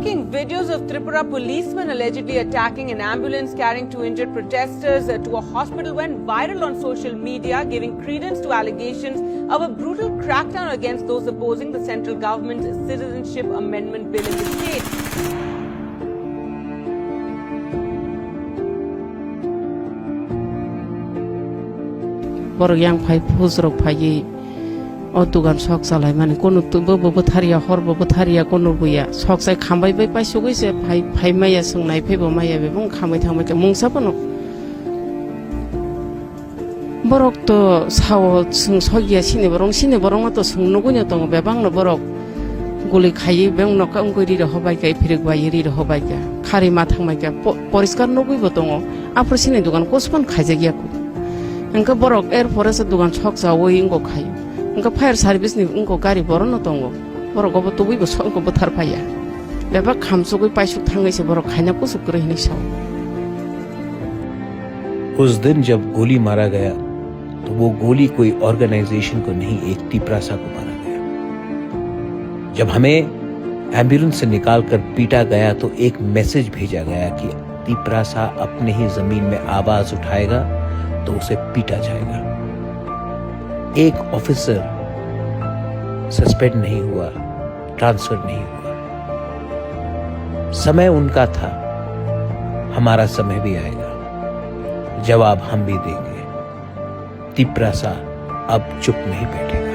Shocking videos of Tripura policemen allegedly attacking an ambulance carrying 2 injured protesters to a hospital went viral on social media, giving credence to allegations of a brutal crackdown against those opposing the central government's Citizenship Amendment Bill in the state. Yang pai phusrok pai otugan sok salai mane kono tubo botharia horbo botharia kono buya sok sai khambai bai pai sugoi se pai maya sungnai phebo maya be bung khamai thamai ke mungsa bono borok to sawo sung sogia sine borong to sungnugunya to bebang no borok guli khai beng no ka ungkoi ri hobai kai phirik bai ri hobai ka khari ma thangmai ka poriskar nogui botongo apro sine dugan kospon khaijagia ku engka borok airport sa dugan chok sa oi ingo khai engka fire service ni ingo gari borono tongo borok obo tubui bo song ko bothar paya beba khamsugoi paisuk thangai se borok khaina kusuk kre hini saw उस दिन जब गोली मारा गया तो वो गोली कोई ऑर्गेनाइजेशन को नहीं, एक तिपरासा को मारा गया। जब हमें एम्बुलेंस से निकालकर पीटा गया तो एक मैसेज भेजा गया कि तिपरासा अपने ही जमीन में आवाज उठाएगा तो उसे पीटा जाएगा। एक ऑफिसर सस्पेंड नहीं हुआ, ट्रांसफर नहीं हुआ। समय उनका था, हमारा समय भी आएगा, जवाब हम भी देंगे। तिपरासा अब चुप नहीं बैठेगा।